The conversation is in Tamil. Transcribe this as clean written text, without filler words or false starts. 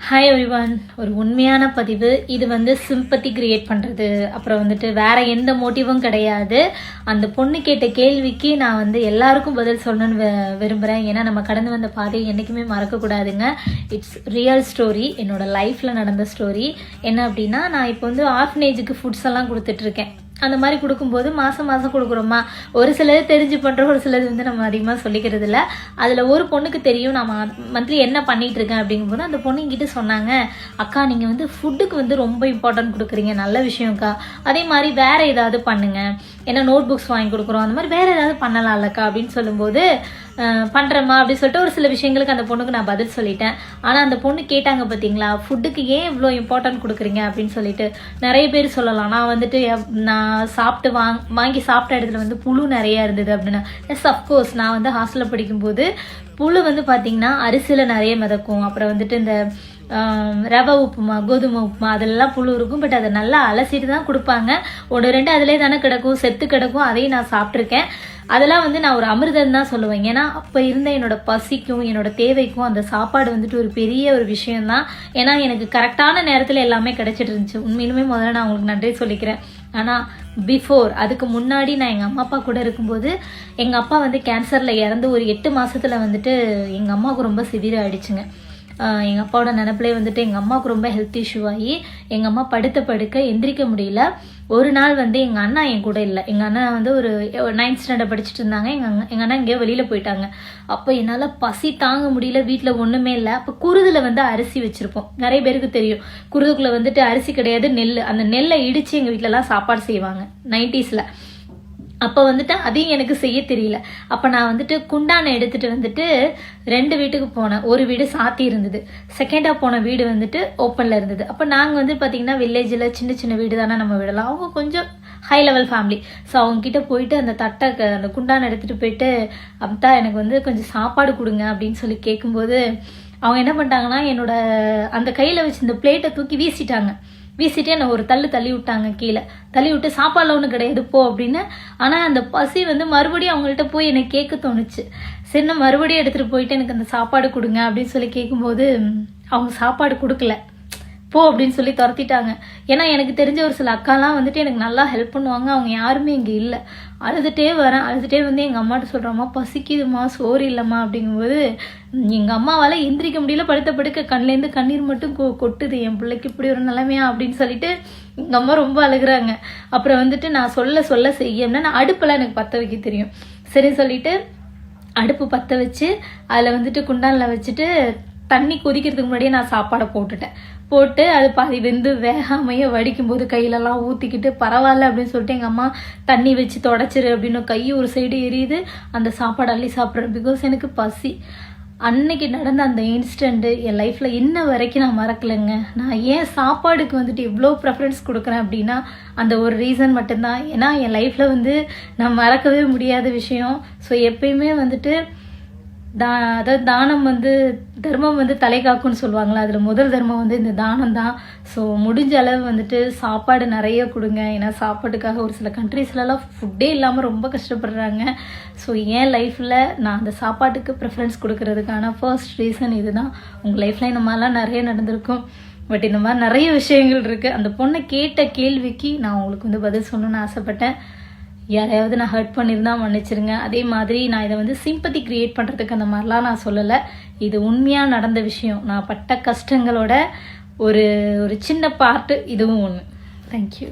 Hi everyone. ஒரு உண்மையான பதிவு. இது வந்து சிம்பத்தி கிரியேட் பண்ணுறது, அப்புறம் வந்துட்டு வேற எந்த மோட்டிவும் கிடையாது. அந்த பொண்ணு கேட்ட கேள்விக்கு நான் வந்து எல்லாருக்கும் பதில் சொல்லணும்னு விரும்புகிறேன். ஏன்னா நம்ம கடந்து வந்த பாதையை என்றைக்குமே மறக்கக்கூடாதுங்க. இட்ஸ் ரியல் ஸ்டோரி, என்னோட லைஃப்பில் நடந்த ஸ்டோரி. என்ன அப்படின்னா, நான் இப்போ வந்து ஆர்ஃபனேஜுக்கு ஃபுட்ஸ் எல்லாம் கொடுத்துட்ருக்கேன். அந்த மாதிரி கொடுக்கும்போது மாதம் கொடுக்குறோமா, ஒரு சிலது தெரிஞ்சு பண்ணுறோம், ஒரு சிலது வந்து நம்ம அதிகமாக சொல்லிக்கிறது இல்லை. அதில் ஒரு பொண்ணுக்கு தெரியும் நான் மந்த்லி என்ன பண்ணிகிட்டு இருக்கேன் அப்படிங்கும்போது அந்த பொண்ணு என்கிட்ட சொன்னாங்க, அக்கா நீங்கள் வந்து ஃபுட்டுக்கு வந்து ரொம்ப இம்பார்ட்டன்ட் கொடுக்குறீங்க, நல்ல விஷயம்க்கா. அதே மாதிரி வேறு ஏதாவது பண்ணுங்கள், ஏன்னா நோட் புக்ஸ் வாங்கி கொடுக்குறோம், அந்த மாதிரி வேறு ஏதாவது பண்ணலாம் இல்லைக்கா அப்படின்னு சொல்லும்போது பண்ணுறேம்மா அப்படின்னு சொல்லிட்டு ஒரு சில விஷயங்களுக்கு அந்த பொண்ணுக்கு நான் பதில் சொல்லிட்டேன். ஆனால் அந்த பொண்ணு கேட்டாங்க பார்த்தீங்களா, ஃபுட்டுக்கு ஏன் இவ்வளோ இம்பார்ட்டன்ட் கொடுக்குறீங்க அப்படின்னு சொல்லிட்டு. நிறைய பேர் சொல்லலாம், நான் வந்துட்டு நான் சாப்பிட்டு வாங்கி சாப்பிட்ட இடத்துல வந்து புழு நிறையா இருந்தது அப்படின்னா. Yes, of course. நான் வந்து ஹாஸ்டலில் படிக்கும்போது புழு வந்து பார்த்திங்கன்னா அரிசியில் நிறைய மிதக்கும். அப்புறம் வந்துட்டு இந்த ரவை உப்புமா, கோதுமை உப்புமா, அதெல்லாம் புழு இருக்கும். பட் அதை நல்லா அலசிட்டு தான் கொடுப்பாங்க. ஒன்று ரெண்டு அதிலே தானே கிடக்கும், செத்து கிடக்கும். அதையும் நான் சாப்பிட்ருக்கேன். அதெல்லாம் வந்து நான் ஒரு அமிர்தம் தான் சொல்லுவேன். ஏன்னா அப்போ இருந்த என்னோட பசிக்கும் என்னோட தேவைக்கும் அந்த சாப்பாடு வந்துட்டு ஒரு பெரிய ஒரு விஷயம்தான். ஏன்னா எனக்கு கரெக்டான நேரத்தில் எல்லாமே கிடைச்சிட்டு இருந்துச்சு. உண்மையிலுமே முதல்ல நான் உங்களுக்கு நன்றி சொல்லிக்கிறேன். ஆனால் அதுக்கு முன்னாடி நான் எங்கள் அம்மா அப்பா கூட இருக்கும்போது எங்கள் அப்பா வந்து கேன்சரில் இறந்து ஒரு 8 மாதத்தில் வந்துட்டு எங்கள் அம்மாவுக்கு ரொம்ப சிவியர் ஆகிடுச்சுங்க. எங்கள் அப்பாவோட நினப்பிலே வந்துட்டு எங்கள் அம்மாவுக்கு ரொம்ப ஹெல்த் இஷ்யூ ஆகி எங்கள் அம்மா படுக்க எந்திரிக்க முடியல. ஒரு நாள் வந்து எங்கள் அண்ணா என் கூட இல்லை. எங்கள் அண்ணா வந்து ஒரு 9th ஸ்டாண்டர்ட் படிச்சுட்டு இருந்தாங்க. எங்கள் அண்ணா எங்கேயோ வெளியில் போயிட்டாங்க. அப்போ என்னால் பசி தாங்க முடியல, வீட்டில் ஒன்றுமே இல்லை. அப்போ குருதில் வந்து அரிசி வச்சுருப்போம். நிறைய பேருக்கு தெரியும், குருதுக்குள்ளே வந்துட்டு அரிசி கிடையாது, நெல். அந்த நெல்லை இடித்து எங்கள் வீட்டிலலாம் சாப்பாடு செய்வாங்க 90s. அப்போ வந்துட்டு அதையும் எனக்கு செய்ய தெரியல. அப்போ நான் வந்துட்டு குண்டானை எடுத்துகிட்டு வந்துட்டு 2 வீட்டுக்கு போனேன். ஒரு வீடு சாத்தி இருந்தது, செகண்டாக போன வீடு வந்துட்டு ஓப்பனில் இருந்தது. அப்போ நாங்கள் வந்து பார்த்திங்கன்னா வில்லேஜில் சின்ன சின்ன வீடு தானே நம்ம விடலாம். அவங்க கொஞ்சம் ஹை லெவல் ஃபேமிலி. ஸோ அவங்ககிட்ட போயிட்டு அந்த அந்த குண்டானை எடுத்துகிட்டு போயிட்டு, அப்பா எனக்கு வந்து கொஞ்சம் சாப்பாடு கொடுங்க அப்படின்னு சொல்லி கேட்கும்போது அவங்க என்ன பண்ணிட்டாங்கன்னா, என்னோட அந்த கையில் வச்சு இந்த பிளேட்டை தூக்கி வீசிட்டு என்னை ஒரு தள்ளி விட்டாங்க கீழே. தள்ளி விட்டு சாப்பாடில் ஒன்றும் கிடையாது போ அப்படின்னு. ஆனால் அந்த பசி வந்து மறுபடியும் அவங்கள்ட்ட போய் என்னை கேட்க தோணுச்சு. சரி, நான் மறுபடியும் எடுத்துகிட்டு போயிட்டு எனக்கு அந்த சாப்பாடு கொடுங்க அப்படின்னு சொல்லி கேட்கும்போது அவங்க சாப்பாடு கொடுக்கல, போ அப்படின்னு சொல்லி துரத்திட்டாங்க. ஏன்னா எனக்கு தெரிஞ்ச ஒரு சில அக்காலாம் வந்துட்டு எனக்கு நல்லா ஹெல்ப் பண்ணுவாங்க. அவங்க யாருமே இங்கே இல்லை. அழுதுகிட்டே வந்து எங்கள் அம்மாட்ட சொல்கிறோம்மா பசிக்குதுமா, சோறு இல்லைம்மா அப்படிங்கும்போது எங்கள் அம்மாவால் எந்திரிக்க முடியல. படுக்க கண்ணிலேருந்து கண்ணீர் மட்டும் கொட்டுது. என் பிள்ளைக்கு இப்படி ஒரு நிலைமையா அப்படின்னு சொல்லிட்டு எங்கள் அம்மா ரொம்ப அழுகுறாங்க. அப்புறம் வந்துட்டு நான் சொல்ல செய்யணும்னா நான் அடுப்பெல்லாம் எனக்கு பற்ற வைக்க தெரியும். சரி சொல்லிட்டு அடுப்பு பற்ற வச்சு அதில் வந்துட்டு குண்டானில் வச்சுட்டு தண்ணி கொதிக்கிறதுக்கு முன்னாடியே நான் சாப்பாடை போட்டு அது பாதி வெந்து வேகாமையே வடிக்கும்போது கையிலலாம் ஊற்றிக்கிட்டு பரவாயில்ல அப்படின்னு சொல்லிட்டு எங்கள் அம்மா தண்ணி வச்சு தொடச்சிரு அப்படின்னு கை ஒரு சைடு எரியுது. அந்த சாப்பாடு அள்ளி சாப்பிட்றேன். பிகாஸ் எனக்கு பசி. அன்னைக்கு நடந்த அந்த இன்ஸ்டன்ட்டு என் லைஃப்பில் இன்ன வரைக்கும் நான் மறக்கலைங்க. நான் ஏன் சாப்பாடுக்கு வந்துட்டு எவ்வளோ ப்ரெஃபரன்ஸ் கொடுக்குறேன் அப்படின்னா அந்த ஒரு ரீசன் மட்டும்தான். ஏன்னா என் லைஃப்பில் வந்து நான் மறக்கவே முடியாத விஷயம். ஸோ எப்பயுமே வந்துட்டு அதாவது தானம் வந்து தர்மம் வந்து தலை காக்கும்னு சொல்லுவாங்களா, அதில் முதல் தர்மம் வந்து இந்த தானம் தான். ஸோ முடிஞ்ச அளவு வந்துட்டு சாப்பாடு நிறைய கொடுங்க. ஏன்னா சாப்பாட்டுக்காக ஒரு சில கண்ட்ரீஸ்லலாம் ஃபுட்டே இல்லாமல் ரொம்ப கஷ்டப்படுறாங்க. ஸோ என் லைஃப்பில் நான் அந்த சாப்பாட்டுக்கு ப்ரிஃபரன்ஸ் கொடுக்கறதுக்கான ஃபர்ஸ்ட் ரீசன் இதுதான். உங்கள் லைஃப்பில் இந்த மாதிரிலாம் நிறைய நடந்திருக்கும். பட் இந்த மாதிரி நிறைய விஷயங்கள் இருக்குது. அந்த பொண்ணை கேட்ட கேள்விக்கு நான் உங்களுக்கு வந்து பதில் சொல்லணும்னு ஆசைப்பட்டேன். யாரையாவது நான் ஹர்ட் பண்ணியிருந்தா மன்னிச்சிருங்க. அதே மாதிரி நான் இதை வந்து சிம்பத்தி கிரியேட் பண்ணுறதுக்கு அந்த மாதிரிலாம் நான் சொல்லலை. இது உண்மையாக நடந்த விஷயம். நான் பட்ட கஷ்டங்களோட ஒரு சின்ன பார்ட்டு இதுவும் ஒன்று. தேங்க்யூ.